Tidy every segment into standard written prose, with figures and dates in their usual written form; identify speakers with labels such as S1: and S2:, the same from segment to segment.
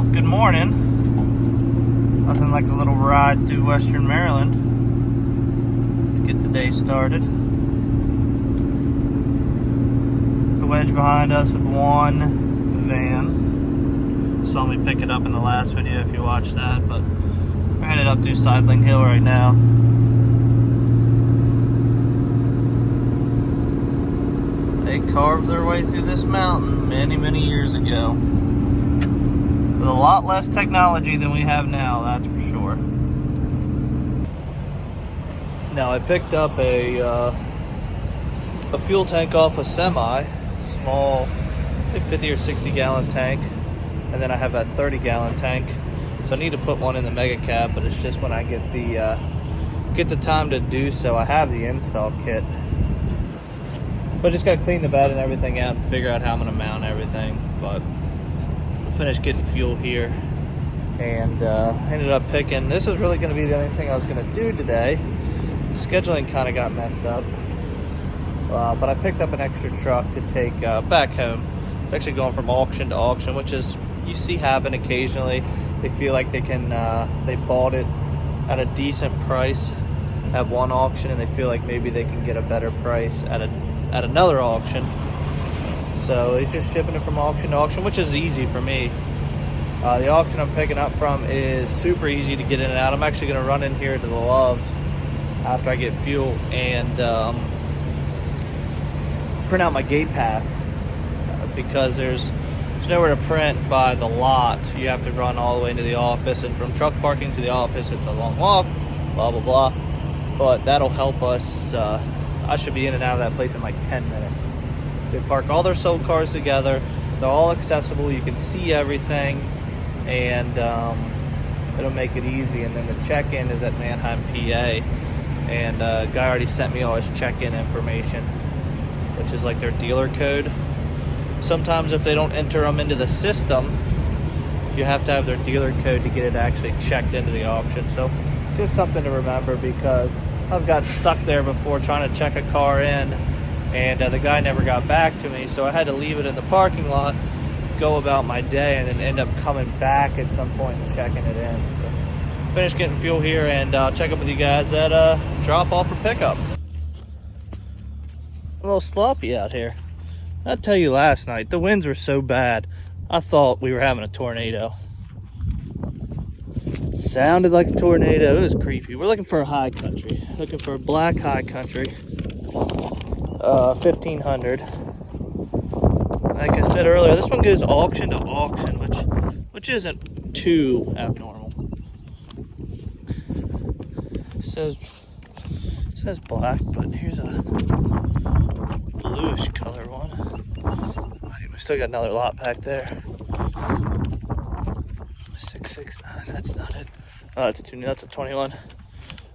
S1: Well, good morning. Nothing like a little ride through Western Maryland to get the day started. The wedge behind us with one van. Saw me pick it up in the last video if you watched that, but we're headed up through Sidling Hill right now. They carved their way through this mountain many years ago. With a lot less technology than we have now, that's for sure. Now I picked up a fuel tank off a semi, small, I think 50 or 60 gallon tank, and then I have that 30 gallon tank. So I need to put one in the mega cab, but it's just when I get the time to do so. I have the install kit, but I just got to clean the bed and everything out and figure out how I'm going to mount everything. But finished getting fuel here and ended up picking, this is really going to be the only thing I was going to do today. Scheduling kind of got messed up, but I picked up an extra truck to take back home. It's actually going from auction to auction, which is, you see happen occasionally. They feel like they can they bought it at a decent price at one auction and they feel like maybe they can get a better price at another auction. So he's just shipping it from auction to auction, which is easy for me. The auction I'm picking up from is super easy to get in and out. I'm actually going to run in here to the Loves after I get fuel and print out my gate pass because there's nowhere to print by the lot. You have to run all the way into the office, and from truck parking to the office it's a long walk, blah blah blah. But that'll help us. I should be in and out of that place in like 10 minutes. They park all their sold cars together. They're all accessible. You can see everything, and it'll make it easy. And then the check-in is at Manheim, PA, and guy already sent me all his check-in information, which is like their dealer code. Sometimes if they don't enter them into the system, you have to have their dealer code to get it actually checked into the auction. So it's just something to remember, because I've got stuck there before trying to check a car in, and the guy never got back to me, so I had to leave it in the parking lot, go about my day, and then end up coming back at some point and checking it in. So finished getting fuel here, and I'll check up with you guys at drop off or pickup. A little sloppy out here. I'll tell you, last night the winds were so bad I thought we were having a tornado. It sounded like a tornado. It was creepy. We're looking for a high country, looking for a black high country. 1500. Like I said earlier, this one goes auction to auction, which isn't too abnormal. It says black, but here's a bluish color one. We still got another lot back there. 669. That's not it. Oh, that's a 21. All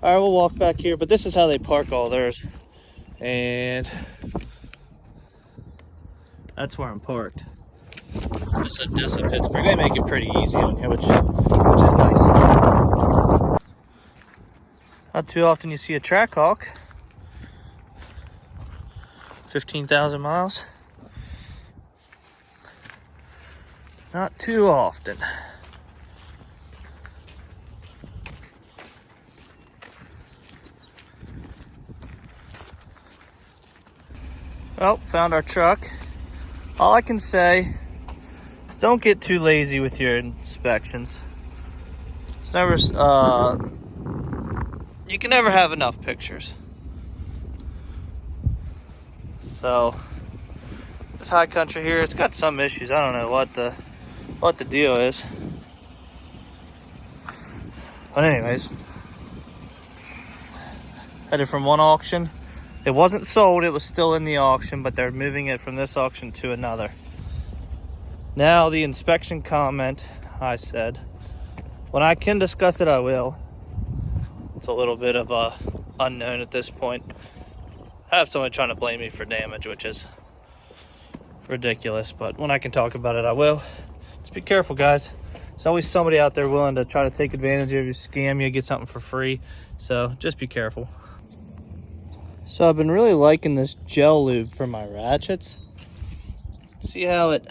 S1: right, we'll walk back here, but this is how they park all theirs. And that's where I'm parked. This is Odessa, Pittsburgh. They make it pretty easy on here, which is nice. Not too often you see a track hawk. 15,000 miles. Not too often. Well, found our truck. All I can say is don't get too lazy with your inspections. It's never, you can never have enough pictures. So this high country here, it's got some issues. I don't know what the deal is. But anyways, headed from one auction. It wasn't sold, it was still in the auction, but they're moving it from this auction to another. Now the inspection comment, I said, when I can discuss it, I will. It's a little bit of a unknown at this point. I have someone trying to blame me for damage, which is ridiculous, but when I can talk about it, I will. Just be careful, guys. There's always somebody out there willing to try to take advantage of you, scam you, get something for free. So just be careful. So I've been really liking this gel lube for my ratchets. See how it,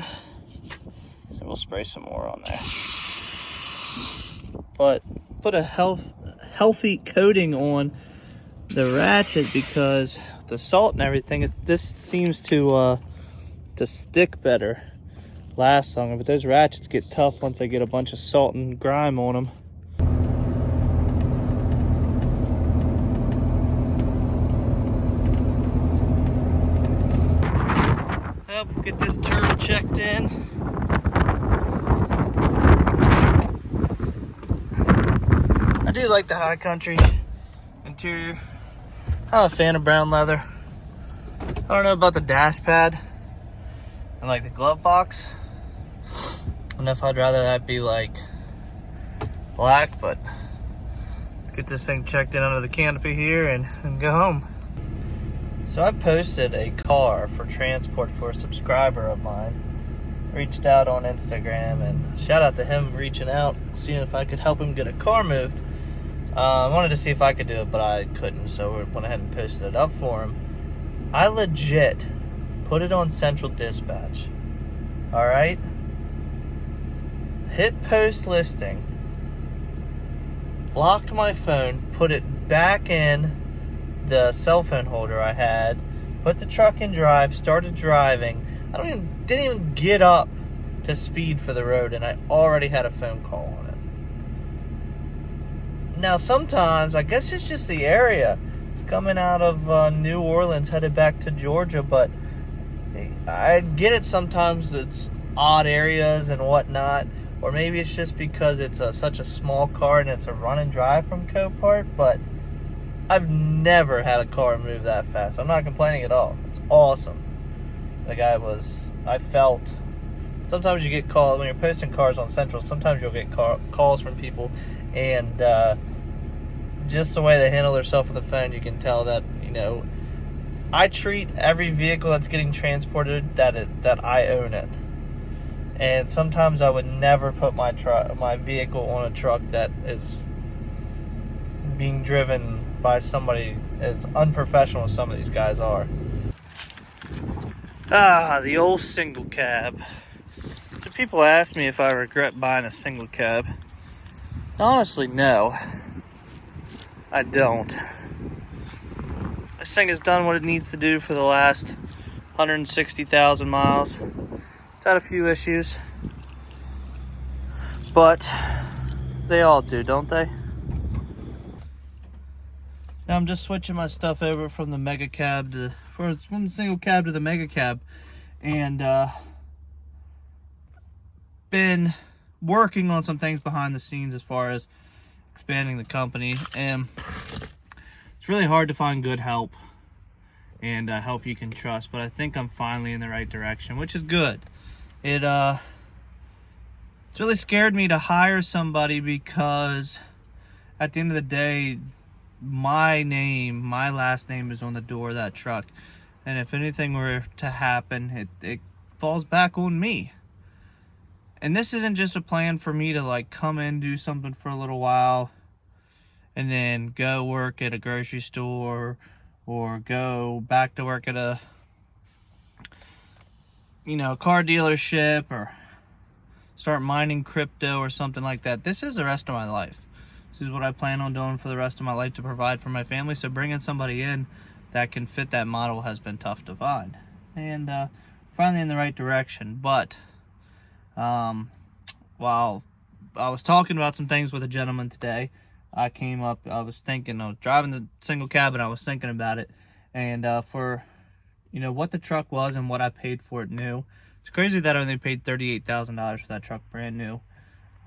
S1: so we'll spray some more on there. but put a healthy coating on the ratchet because the salt and everything, this seems to stick better, last longer. But those ratchets get tough once they get a bunch of salt and grime on them. Yep, get this turd checked in. I do like the high country interior. I'm a fan of brown leather. I don't know about the dash pad and like the glove box. I don't know if I'd rather that be like black, but get this thing checked in under the canopy here and go home. So I posted a car for transport for a subscriber of mine. Reached out on Instagram, and shout out to him reaching out, seeing if I could help him get a car moved. I wanted to see if I could do it, but I couldn't, so we went ahead and posted it up for him. I legit put it on Central Dispatch. All right? Hit post listing. Locked my phone, put it back in the cell phone holder I had, put the truck in drive, started driving. Didn't even get up to speed for the road, and I already had a phone call on it. Now, sometimes, I guess it's just the area. It's coming out of New Orleans, headed back to Georgia, but I get it sometimes. It's odd areas and whatnot, or maybe it's just because it's such a small car and it's a run and drive from Copart, but I've never had a car move that fast. I'm not complaining at all. It's awesome. The guy I felt, sometimes you get calls, when you're posting cars on Central, sometimes you'll get calls from people, and just the way they handle themselves with the phone, you can tell that, I treat every vehicle that's getting transported that I own it. And sometimes I would never put my vehicle on a truck that is being driven by somebody as unprofessional as some of these guys are. The old single cab. So people ask me if I regret buying a single cab. Honestly, no. I don't. This thing has done what it needs to do for the last 160,000 miles. It's had a few issues, but they all do, don't they? Now I'm just switching my stuff over from the mega cab from the single cab to the mega cab, and been working on some things behind the scenes as far as expanding the company, and it's really hard to find good help and help you can trust, but I think I'm finally in the right direction, which is good. It's really scared me to hire somebody because at the end of the day, my last name is on the door of that truck, and if anything were to happen, it falls back on me. And this isn't just a plan for me to like come in, do something for a little while, and then go work at a grocery store or go back to work at a car dealership or start mining crypto or something like that. This is the rest of my life. This is what I plan on doing for the rest of my life to provide for my family. So bringing somebody in that can fit that model has been tough to find. And finally in the right direction. But while I was talking about some things with a gentleman today, I was driving the single cab and I was thinking about it. And for, what the truck was and what I paid for it new, it's crazy that I only paid $38,000 for that truck brand new.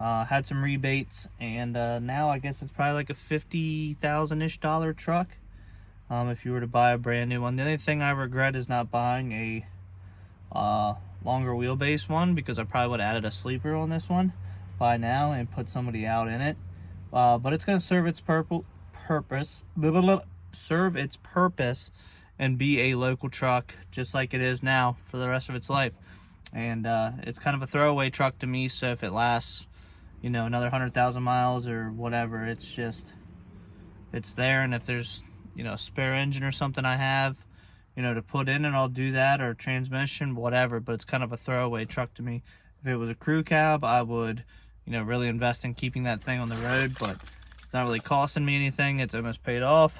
S1: Had some rebates, and now I guess it's probably like a $50,000-ish truck if you were to buy a brand new one. The only thing I regret is not buying a longer wheelbase one, because I probably would have added a sleeper on this one by now and put somebody out in it. But it's going to serve its purpose and be a local truck just like it is now for the rest of its life. And it's kind of a throwaway truck to me, so if it lasts another 100,000 miles or whatever, it's there. And if there's a spare engine or something I have to put in it, I'll do that, or transmission, whatever. But it's kind of a throwaway truck to me. If it was a crew cab, I would you know, really invest in keeping that thing on the road, but it's not really costing me anything. It's almost paid off.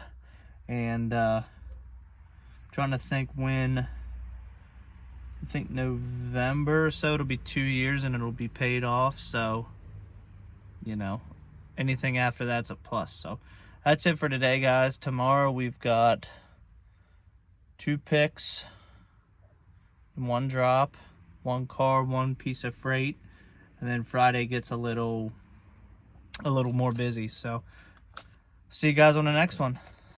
S1: And trying to think when, I think November or so, it'll be 2 years and it'll be paid off. So, you know, anything after that's a plus. So that's it for today, guys. Tomorrow we've got 2 picks, 1 drop, 1 car, 1 piece of freight, and then Friday gets a little more busy. So see you guys on the next one.